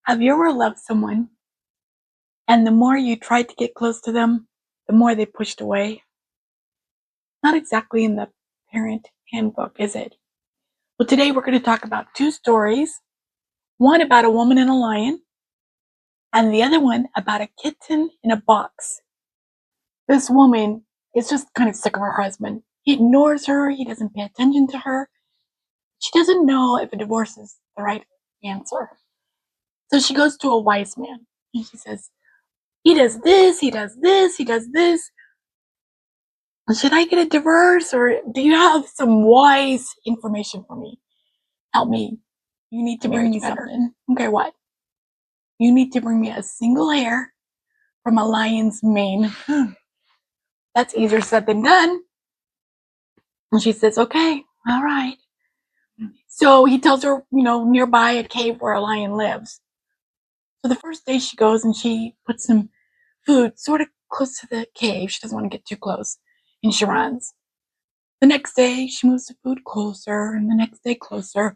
Have you ever loved someone and the more you tried to get close to them, the more they pushed away? Not exactly in the parent handbook, is it? Well, today we're going to talk about two stories. One about a woman and a lion, and the other one about a kitten in a box. This woman is just kind of sick of her husband. He ignores her, he doesn't pay attention to her. She doesn't know if a divorce is the right answer. So she goes to a wise man and she says, he does this, he does this, he does this. Should I get a divorce, or do you have some wise information for me? Help me. You need to bring me something. Okay, what? You need to bring me a single hair from a lion's mane. That's easier said than done. And she says, okay, all right. So he tells her, nearby a cave where a lion lives. So the first day she goes and she puts some food sort of close to the cave. She doesn't want to get too close. And she runs. The next day she moves the food closer, and the next day closer.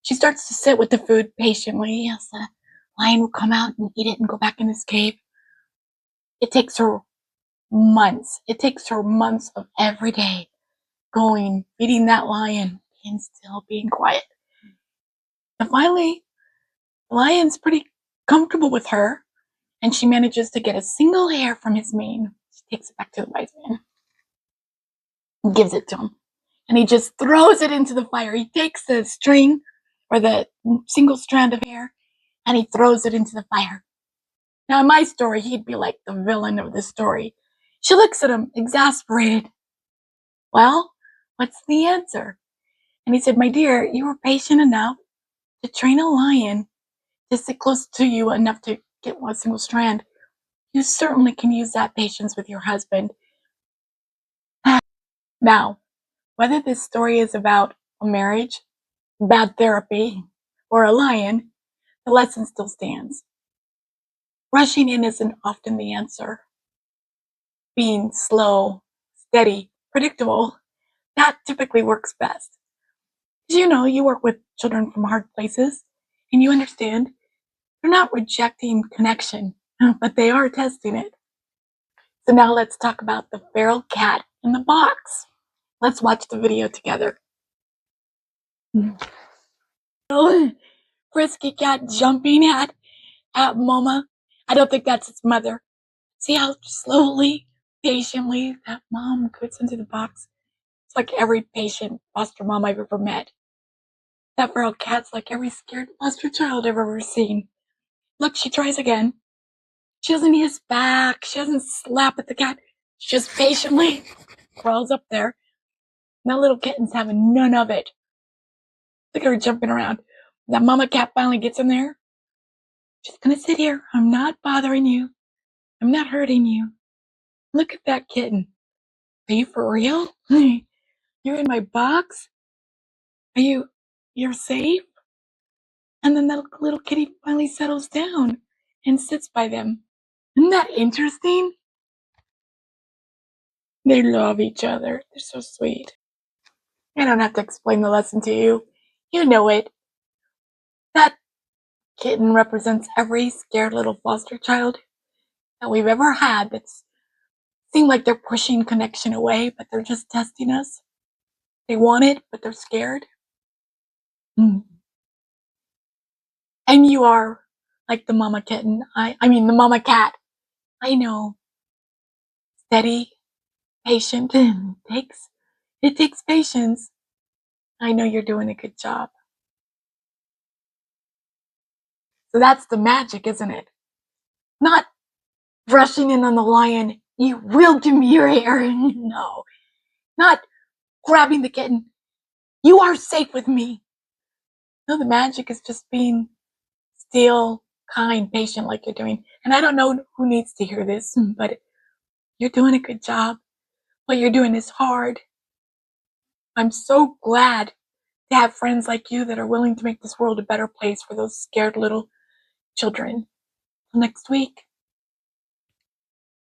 She starts to sit with the food patiently as the lion will come out and eat it and go back in his cave. It takes her months. It takes her months of every day going, feeding that lion, and still being quiet. And finally, the lion's pretty comfortable with her, and she manages to get a single hair from his mane. She takes it back to the wise man and gives it to him. And he just throws it into the fire. He takes the string or the single strand of hair and he throws it into the fire. Now, in my story, he'd be like the villain of the story. She looks at him, exasperated. Well, what's the answer? And he said, my dear, you were patient enough to train a lion to sit close to you enough to get one single strand. You certainly can use that patience with your husband. Now, whether this story is about a marriage, bad therapy, or a lion, the lesson still stands. Rushing in isn't often the answer. Being slow, steady, predictable, that typically works best. As you work with children from hard places, and you understand they're not rejecting connection, but they are testing it. So now let's talk about the feral cat in the box. Let's watch the video together. Frisky cat jumping at Mama. I don't think that's its mother. See how slowly, patiently that mom gets into the box? It's like every patient foster mom I've ever met. That feral cat's like every scared foster child I've ever seen. Look, she tries again. She doesn't hiss back. She doesn't slap at the cat. She just patiently crawls up there. And that little kitten's having none of it. Look at her jumping around. That mama cat finally gets in there. Just gonna sit here. I'm not bothering you. I'm not hurting you. Look at that kitten. Are you for real? You're in my box? You're safe? And then that little kitty finally settles down and sits by them. Isn't that interesting? They love each other. They're so sweet. I don't have to explain the lesson to you. You know it. That kitten represents every scared little foster child that we've ever had that's seemed like they're pushing connection away, but they're just testing us. They want it, but they're scared. And you are like the mama kitten. I mean the mama cat. I know. Steady, patient. It takes patience. I know you're doing a good job. So that's the magic, isn't it? Not rushing in on the lion. You will give me your hair. No. Not grabbing the kitten. You are safe with me. No, the magic is just being still, kind, patient like you're doing. And I don't know who needs to hear this, but you're doing a good job. What you're doing is hard. I'm so glad to have friends like you that are willing to make this world a better place for those scared little children. Till next week.